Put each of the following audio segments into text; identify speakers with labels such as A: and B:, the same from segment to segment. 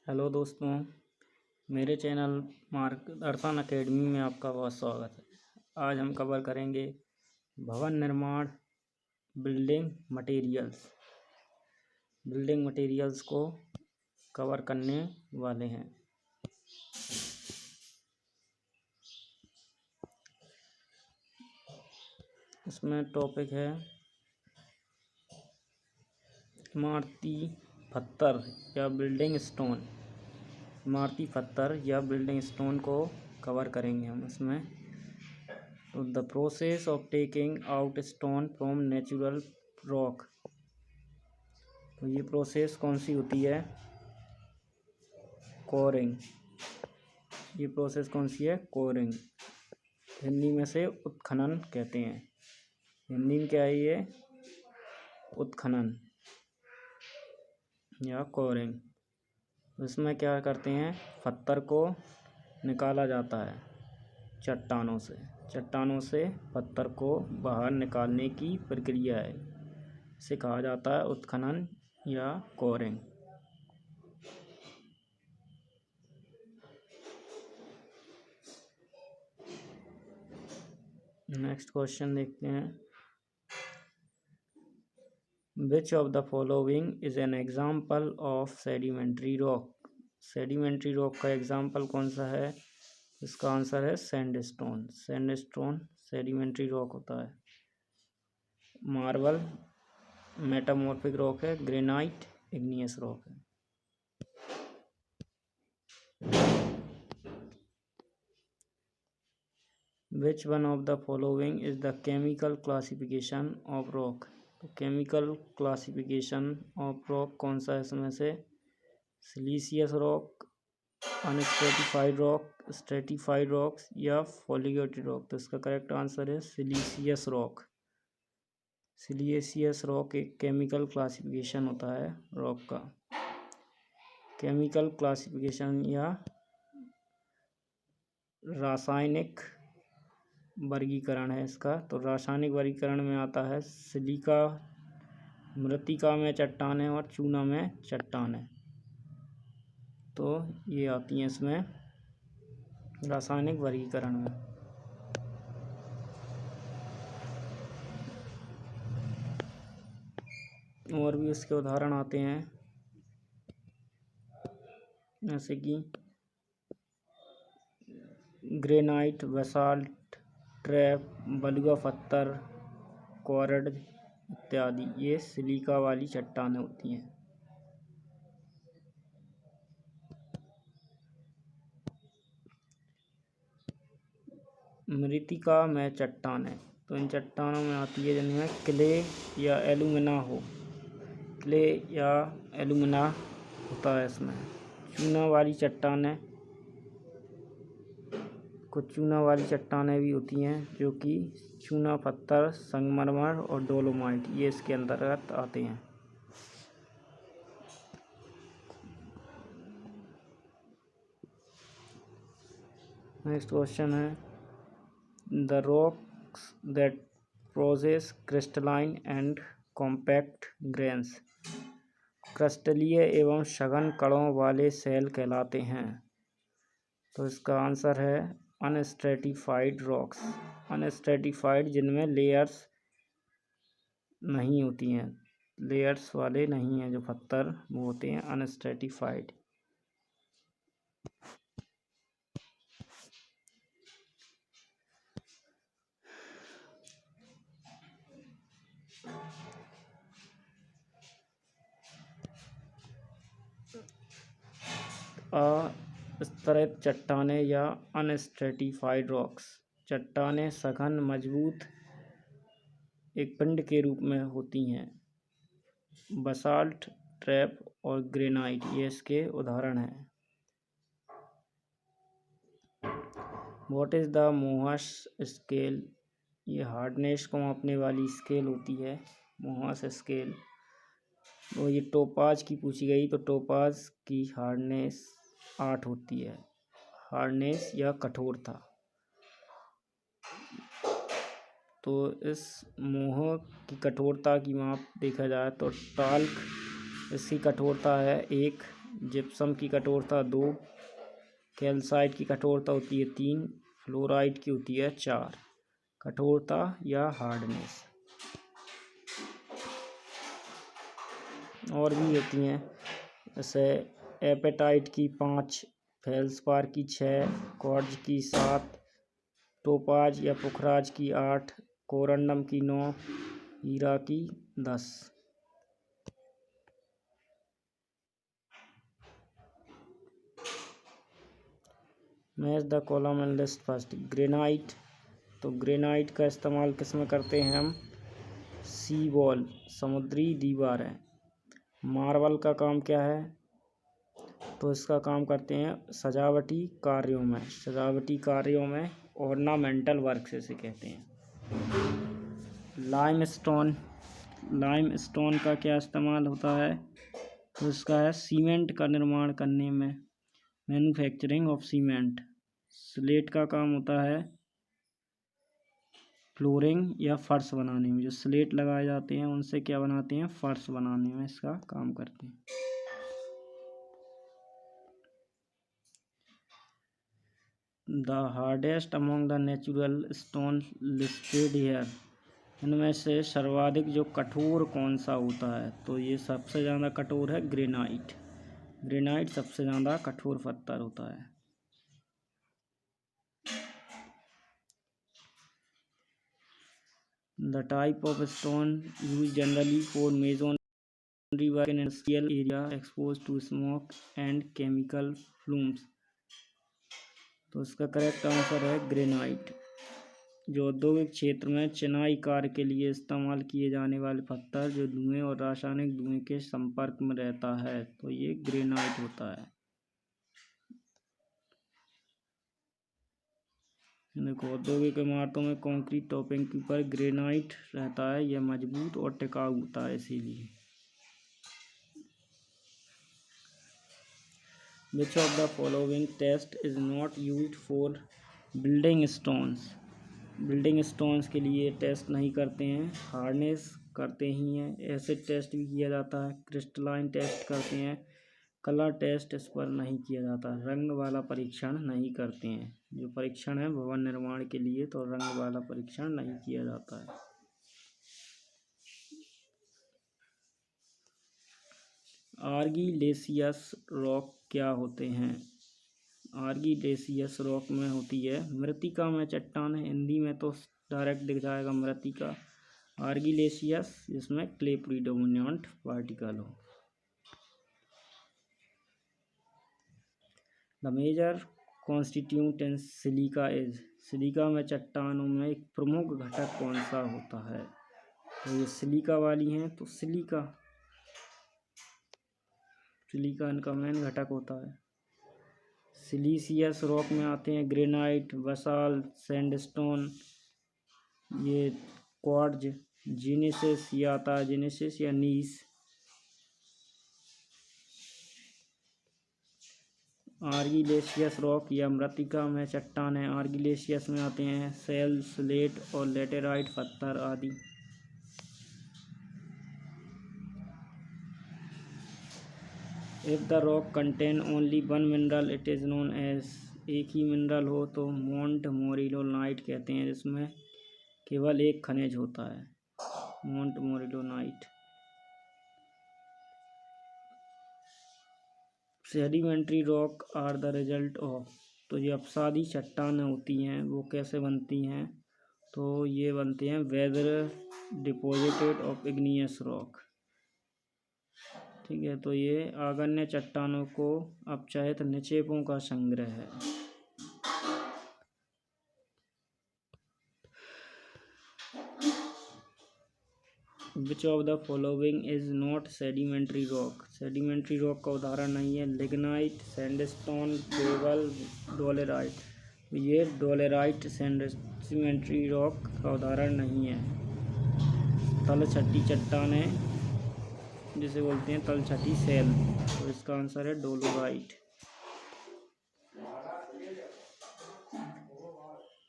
A: Hello दोस्तों, मेरे channel मार्गदर्शन एकेडमी में आपका बहुत स्वागत है। आज हम कवर करेंगे भवन निर्माण बिल्डिंग मटेरियल्स को कवर करने वाले हैं। इसमें टॉपिक है इमारती पत्थर या बिल्डिंग स्टोन। इमारती पत्थर या बिल्डिंग स्टोन को कवर करेंगे हम इसमें। तो the process of taking out stone from natural rock. तो ये प्रोसेस कौन सी होती है? कोरिंग। ये प्रोसेस कौन सी है? कोरिंग। हिंदी में से उत्खनन कहते हैं। हिंदी में क्या है ये? उत्खनन या कोरिंग। इसमें क्या करते हैं? पत्थर को निकाला जाता है चट्टानों से पत्थर को बाहर निकालने की प्रक्रिया है। इसे कहा जाता है उत्खनन या कोरिंग। नेक्स्ट क्वेश्चन देखते हैं। Which of the following is an example of sedimentary rock? Sedimentary rock का एग्जाम्पल कौन सा है? इसका आंसर है सैंडस्टोन। सैंडस्टोन सेडिमेंट्री रॉक होता है। मार्बल मेटामॉर्फिक रॉक है। ग्रेनाइट इग्नियस रॉक है। Which one of the following is the chemical classification of rock? तो केमिकल क्लासिफिकेशन ऑफ रॉक कौन सा है इसमें से? सिलीसियस रॉक, अनस्ट्रेटिफाइड रॉक, स्ट्रेटिफाइड रॉक्स या फॉलिगेटेड रॉक। तो इसका करेक्ट आंसर है सिलीसियस रॉक। सिलीसियस रॉक एक केमिकल क्लासिफिकेशन होता है रॉक का। केमिकल क्लासिफिकेशन या रासायनिक वर्गीकरण है इसका। तो रासायनिक वर्गीकरण में आता है सिलिका, मृत्तिका में चट्टानें और चूना में चट्टानें। तो ये आती हैं इसमें रासायनिक वर्गीकरण में। और भी इसके उदाहरण आते हैं, जैसे कि ग्रेनाइट, बेसाल्ट, ट्रैप, बलुआ पत्थर, कोरड इत्यादि। ये सिलिका वाली चट्टानें होती हैं। मृत्तिका में चट्टानें, तो इन चट्टानों में आती है जिनमें क्ले या एलुमिना हो। क्ले या एलुमिना होता है इसमें। चूना वाली चट्टानें, कुछ चूना वाली चट्टानें भी होती हैं जो कि चूना पत्थर, संगमरमर और डोलोमाइट, ये इसके अंतर्गत आते हैं। नेक्स्ट क्वेश्चन है the rocks that process crystalline and compact grains. क्रिस्टलीय एवं सघन कणों वाले सेल कहलाते हैं। तो इसका आंसर है अनस्ट्रेटिफाइड रॉक्स। अनस्ट्रेटिफाइड जिनमें लेयर्स नहीं होती हैं, लेयर्स वाले नहीं हैं जो पत्थर, वो होते हैं अनस्ट्रेटिफाइड। स्तरित चट्टानें या अनस्ट्रेटिफाइड रॉक्स। चट्टानें सघन, मजबूत एक पिंड के रूप में होती हैं। बसाल्ट, ट्रैप और ग्रेनाइट ये इसके उदाहरण हैं। What is the Mohs scale? ये हार्डनेस को मापने वाली स्केल होती है, मोहस स्केल। तो ये टोपाज की पूछी गई, तो टोपाज की हार्डनेस 8 होती है। हार्डनेस या कठोरता। तो इस मोह की कठोरता की माप देखा जाए तो टाल्क, इसकी कठोरता है 1 जिप्सम की कठोरता 2, कैल्साइट की कठोरता होती है 3, फ्लोराइड की होती है 4। कठोरता या हार्डनेस। और भी होती हैं, जैसे एपेटाइट की 5, फेल्सपार की 6, क्वार्ट्ज की 7, टोपाज या पुखराज की 8, कोरंडम की 9, हीरा की 10। Match the column and list first. Granite, तो ग्रेनाइट का इस्तेमाल किस में करते हैं हम? सी वॉल, समुद्री दीवारें। मार्बल का काम क्या है? तो इसका काम करते हैं सजावटी कार्यों में, सजावटी कार्यों में, ऑर्नामेंटल वर्क से कहते हैं। लाइमस्टोन, लाइमस्टोन का क्या इस्तेमाल होता है? तो इसका है सीमेंट का निर्माण करने में, मैन्युफैक्चरिंग ऑफ सीमेंट। स्लेट का काम होता है फ्लोरिंग या फर्श बनाने में, जो स्लेट लगाए जाते हैं उनसे क्या बनाते हैं? फर्श बनाने में इसका काम करते हैं। The hardest among the natural stone listed here, इनमें से सर्वाधिक जो कठोर कौन सा होता है? तो ये सबसे ज़्यादा कठोर है ग्रेनाइट। ग्रेनाइट सबसे ज़्यादा कठोर पत्थर होता है। The type of stone used generally for masonry work in industrial area exposed to smoke and chemical fumes, तो इसका करेक्ट आंसर है ग्रेनाइट। जो औद्योगिक क्षेत्र में चिनाई कार्य के लिए इस्तेमाल किए जाने वाले पत्थर जो धुएं और रासायनिक धुएं के संपर्क में रहता है, तो ये ग्रेनाइट होता है। देखो, औद्योगिक इमारतों में कंक्रीट टॉपिंग के ऊपर ग्रेनाइट रहता है, यह मजबूत और टिकाऊ होता है इसीलिए। Which of the following test is not used for building stones? Building stones के लिए टेस्ट नहीं करते हैं, हार्डनेस करते ही हैं, एसिड टेस्ट भी किया जाता है, क्रिस्टलाइन टेस्ट करते हैं, कलर टेस्ट इस पर नहीं किया जाता, रंग वाला परीक्षण नहीं करते हैं। जो परीक्षण है भवन निर्माण के लिए, तो रंग वाला परीक्षण नहीं किया जाता है। आर्गिलेशियस रॉक क्या होते हैं? आर्गिलेशियस रॉक में होती है मृतिका में चट्टान है, हिंदी में तो डायरेक्ट दिख जाएगा मृतिका। आर्गिलेशियस जिसमें क्ले प्रीडोमिनेंट पार्टिकल हो। The major constituent in silica is, silica में चट्टानों में एक प्रमुख घटक कौन सा होता है? तो ये सिलिका वाली हैं, तो सिलिका इनका मेन घटक होता है। सिलीसियस रॉक में आते हैं ग्रेनाइट, बसाल्ट, सैंडस्टोन, ये क्वार्ट्ज, जीनेसिस, ये आता है जीनेसिस या नीस। आर्गिलेशियस रॉक या मृतिका में चट्टान है, आर्गिलेशियस में आते हैं सेल, स्लेट और लेटेराइट पत्थर आदि। If the rock contain only one mineral it is known as, एक ही मिनरल हो तो मोंट मोरिलोनाइट कहते हैं, जिसमें केवल एक खनिज होता है, montmorillonite. Sedimentary rock are the result of, तो ये अपसादी चट्टानें होती हैं वो कैसे बनती हैं? तो ये बनते हैं weather deposited of igneous rock. ठीक है, तो ये आग्नेय चट्टानों को अपचायित निक्षेपों का संग्रह है। विच of the following is not sedimentary rock, sedimentary rock का उदाहरण नहीं है लिग्नाइट, सैंडस्टोन, ग्रेवल, डोलेराइट। ये डोलेराइट सेडिमेंट्री रॉक का उदाहरण नहीं है। तलछटी चट्टानें जिसे बोलते हैं तलछटी सेल, तो इसका आंसर है dolerite.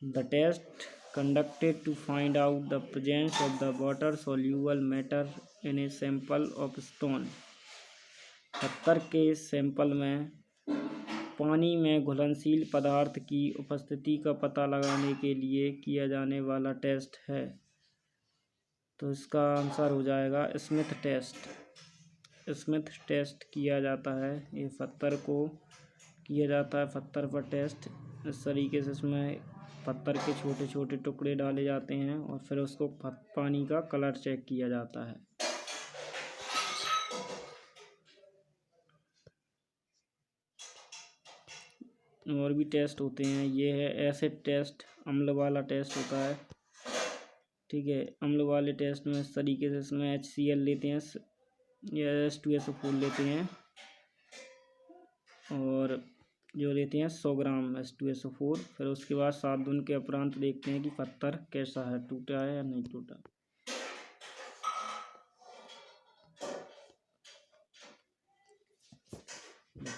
A: The test conducted to find out the presence of the water soluble matter in a sample of stone, पत्थर के सैंपल में पानी में घुलनशील पदार्थ की उपस्थिति का पता लगाने के लिए किया जाने वाला टेस्ट है। तो इसका आंसर हो जाएगा स्मिथ टेस्ट। स्मिथ टेस्ट किया जाता है, ये पत्थर को किया जाता है, पत्थर पर टेस्ट। इस तरीके से इसमें पत्थर के छोटे छोटे टुकड़े डाले जाते हैं और फिर उसको पानी का कलर चेक किया जाता है। और भी टेस्ट होते हैं, ये है एसिड टेस्ट, अम्ल वाला टेस्ट होता है। ठीक है, अम्ल वाले टेस्ट में इस तरीके से इसमें HCl लेते हैं या H2SO4 लेते हैं और जो लेते हैं 100 ग्राम H2SO4। फिर उसके बाद 7 दिन के उपरांत देखते हैं कि पत्थर कैसा है, टूटा है या नहीं टूटा।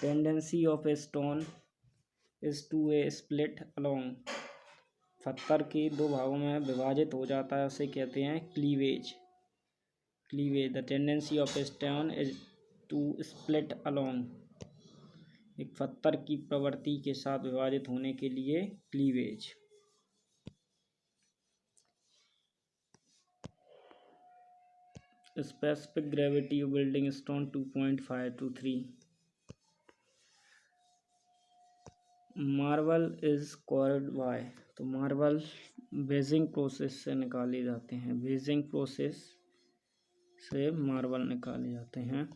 A: Tendency of a stone is to a split along. पत्थर के 2 भागों में विभाजित हो जाता है, उसे कहते हैं cleavage. Cleavage, the tendency of a stone is to split along. एक पत्थर की प्रवृत्ति के साथ विभाजित होने के लिए cleavage. Specific gravity of building stone 2.5 to 3। Marble is quarried by. तो मार्बल बेजिंग प्रोसेस से निकाले जाते हैं, बेजिंग प्रोसेस से मार्बल निकाले जाते हैं।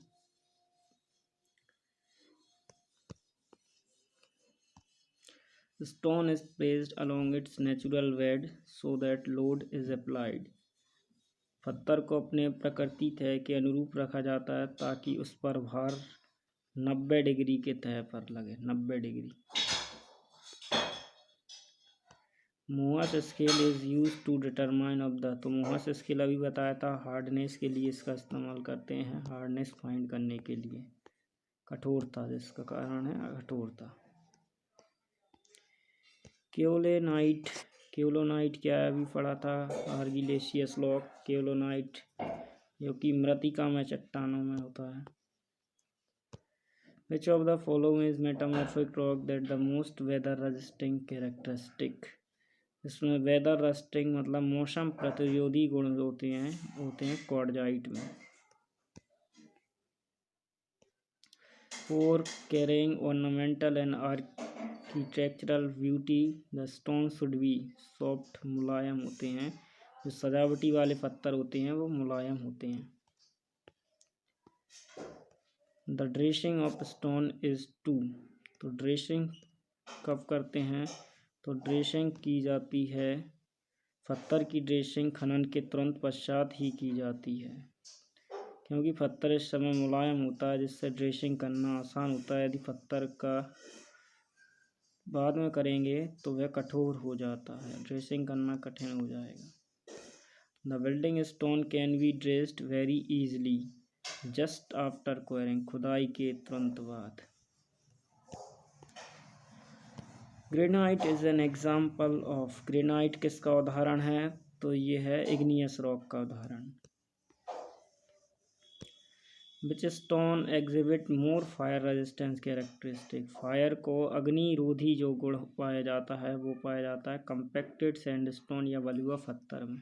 A: Stone is placed along it's natural bed so that load is applied. पत्थर को अपने प्रकृति तह के अनुरूप रखा जाता है ताकि उस पर भार 90 डिग्री के तह पर लगे, 90 degree. Mohs scale is use to determine of the. तो मोहस स्केल अभी बताया था, हार्डनेस के लिए इसका इस्तेमाल करते हैं, हार्डनेस फाइंड करने के लिए, कठोरता, जिसका कारण है कठोरता। केओलोनाइट, केओलोनाइट क्या है अभी पढ़ा था, आर्गिलेशियस रॉक। केओलोनाइट जो कि मृत्तिका में, चट्टानों में होता है। Which of the following is metamorphic rock that the most weather resisting characteristic। इसमें वेदर रेजिस्टिंग मतलब मौसम प्रतिरोधी गुण होते हैं क्वार्टजाइट में। For carrying ornamental and architectural beauty the stone should be soft, मुलायम होते हैं। जो सजावटी वाले पत्थर होते हैं वो मुलायम होते हैं। The dressing of stone is to। तो ड्रेसिंग कब करते हैं, तो ड्रेसिंग की जाती है, पत्थर की ड्रेसिंग खनन के तुरंत पश्चात ही की जाती है, क्योंकि पत्थर इस समय मुलायम होता है जिससे ड्रेसिंग करना आसान होता है। यदि पत्थर का बाद में करेंगे तो वह कठोर हो जाता है, ड्रेसिंग करना कठिन हो जाएगा। The building stone can be dressed very easily just after quarrying. खुदाई के तुरंत बाद। Granite is an example of. Granite किसका उदाहरण है, तो ये है इग्नियस रॉक का उदाहरण। विच स्टोन एग्जिबिट मोर फायर रेजिस्टेंस कैरेक्टरिस्टिक। फायर को अग्निरोधी जो गुण पाया जाता है वो पाया जाता है कंपैक्टेड सैंडस्टोन या बलुआ पत्थर में।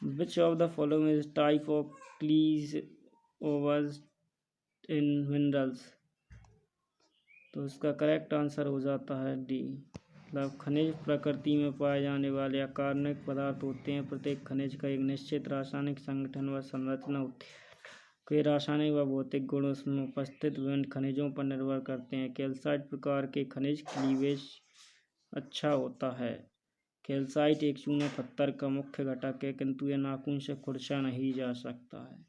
A: Which of the following is type of cleavages in minerals. तो इसका करेक्ट आंसर हो जाता है डी। मतलब खनिज प्रकृति में पाए जाने वाले अकार्बनिक पदार्थ होते हैं। प्रत्येक खनिज का एक निश्चित रासायनिक संगठन व संरचना होती है। कई रासायनिक व भौतिक गुण उसमें उपस्थित विभिन्न खनिजों पर निर्भर करते हैं। कैल्साइट प्रकार के खनिज क्लीवेज अच्छा होता है। कैल्साइट एक चूना पत्थर का मुख्य घटक है, किंतु यह नाखून से खुरचा नहीं जा सकता है।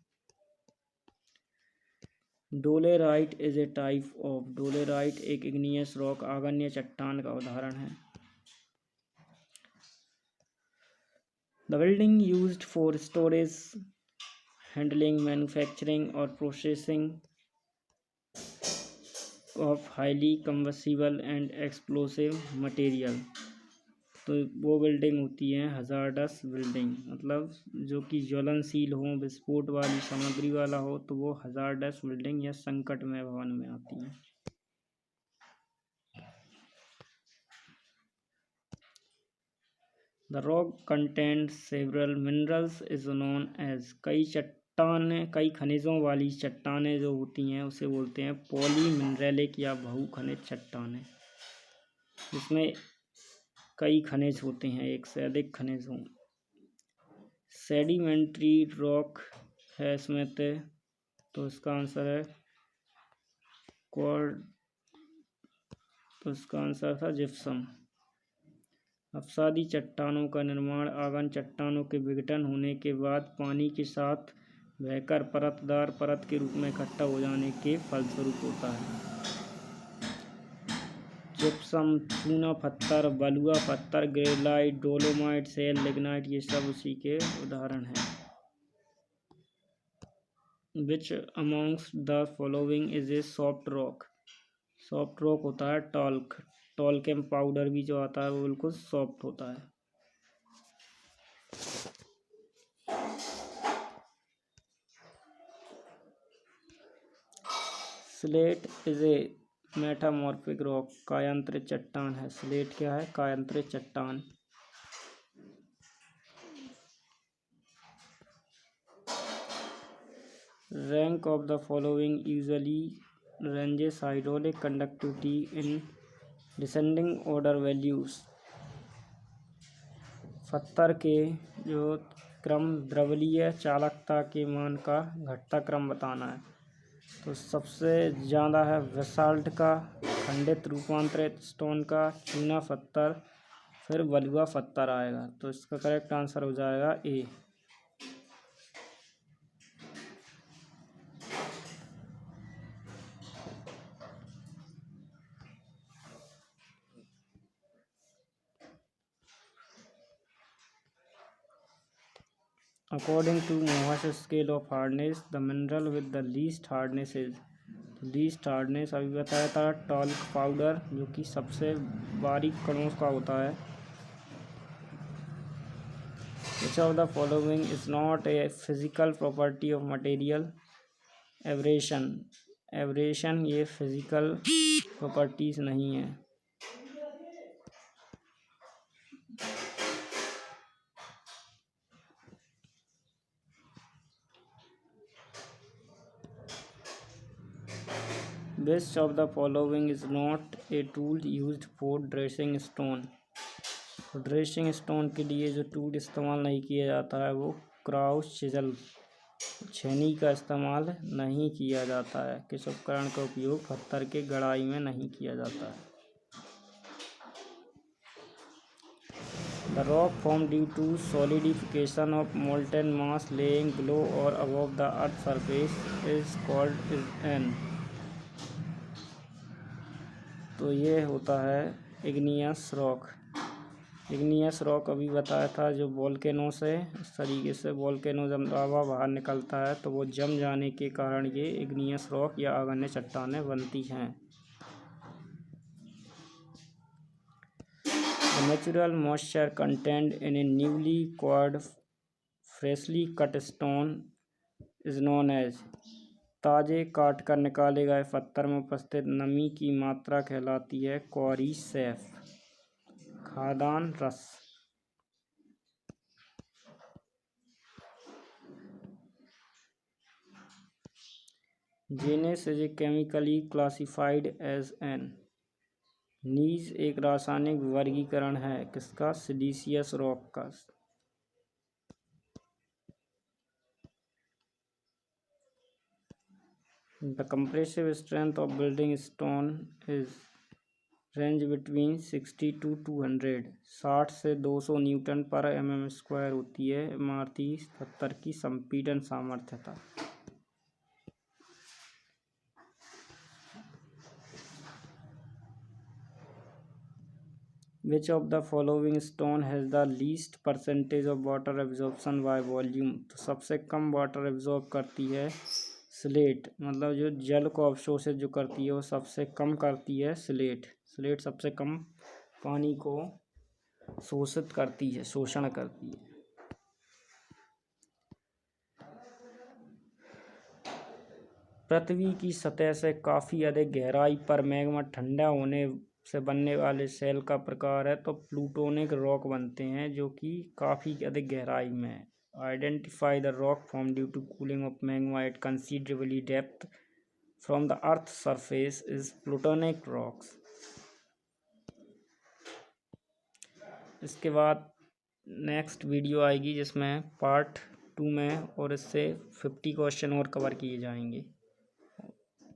A: Dolerite is a type of. Dolerite एक इग्नियस रॉक आग्नेय चट्टान का उदाहरण है। The building used for storage, handling, manufacturing और processing of highly combustible and explosive material. तो वो बिल्डिंग होती है हजार्डस बिल्डिंग, मतलब जो कि ज्वलनशील हो, विस्फोट वाली सामग्री वाला हो, तो वो हजार्डस बिल्डिंग या संकटमय भवन में आती है। The rock contains several minerals is known as, कई खनिजों वाली चट्टानें जो होती हैं उसे बोलते हैं पॉलीमिनरेलिक या बहुखनिज चट्टानें, जिसमें कई खनिज होते हैं, एक से अधिक खनिज हों। सेडिमेंट्री रॉक है इसमें तो इसका आंसर है क्वार्ट, तो इसका आंसर था जिप्सम। अवसादी चट्टानों का निर्माण आगन चट्टानों के विघटन होने के बाद पानी के साथ बहकर परतदार परत के रूप में इकट्ठा हो जाने के फलस्वरूप होता है। जिप्सम, चूना पत्थर, बलुआ पत्थर, ग्रेनाइट, डोलोमाइट, शेल, लिग्नाइट, ये सब उसी के उदाहरण हैं। Which amongst the following is a soft rock? Soft rock होता है टॉल्कम पाउडर भी जो आता है वो बिल्कुल सॉफ्ट होता है। Slate is a metamorphic rock, कायांतरित चट्टान है। स्लेट क्या है? कायांतरित चट्टान। Rank of the following usually ranges hydraulic conductivity in descending order values. पत्थर के जो क्रम द्रवलीय चालकता के मान का घटता क्रम बताना है। तो सबसे ज़्यादा है बेसाल्ट का, खंडित रूपांतरित स्टोन का, चूना पत्थर, फिर बलुआ पत्थर आएगा। तो इसका करेक्ट आंसर हो जाएगा A. According to Mohs scale of hardness the mineral with the least hardness is, least hardness अभी बताया था टॉल्क पाउडर, जो कि सबसे बारीक कणों का होता है। Which of the following is not a physical property of material? Abrasion, abrasion ये फिजिकल प्रॉपर्टीज नहीं है। Which of the following is not a tool used for dressing stone? Dressing stone के लिए जो टूल इस्तेमाल नहीं किया जाता है वो क्राउच चिजल, छेनी का इस्तेमाल नहीं किया जाता है। किस उपकरण का उपयोग पत्थर के गड़ाई में नहीं किया जाता है? The rock formed due to solidification of molten mass laying below or above the earth's surface is called an, तो ये होता है इग्नियस रॉक। इग्नियस रॉक अभी बताया था जो वोल्केनो से, इस तरीके से वोल्केनो जब लावा बाहर निकलता है तो वो जम जाने के कारण ये इग्नियस रॉक या आग्नेय चट्टानें बनती हैं। The natural moisture contained in a newly quarried freshly cut stone is known as, ताजे काट कर निकाले गए पत्थर में उपस्थित नमी की मात्रा कहलाती है क्वारी सैफ, खादान रस। Gneiss is a chemically classified as an, gneiss एक रासायनिक वर्गीकरण है किसका? सिलीसियस रॉक का। The compressive strength of building stone is range between 60 to 200, 60 से 200 न्यूटन पर mm स्क्वायर होती है इमारती पत्थर की संपीड़न सामर्थ्यता। Which of the following stone has the least percentage of water absorption by volume? तो सबसे कम वाटर एब्जॉर्ब करती है स्लेट, मतलब जो जल को अवशोषित जो करती है वो सबसे कम करती है स्लेट। स्लेट सबसे कम पानी को शोषित करती है, शोषण करती है। पृथ्वी की सतह से काफ़ी अधिक गहराई पर मैग्मा ठंडा होने से बनने वाले शेल का प्रकार है तो प्लूटोनिक रॉक बनते हैं, जो कि काफ़ी अधिक गहराई में है। Identify the rock form due to cooling of magma at considerably depth from the earth surface is plutonic rocks. इसके बाद नेक्स्ट वीडियो आएगी जिसमें पार्ट 2 में और इससे 50 क्वेश्चन और कवर किए जाएंगे।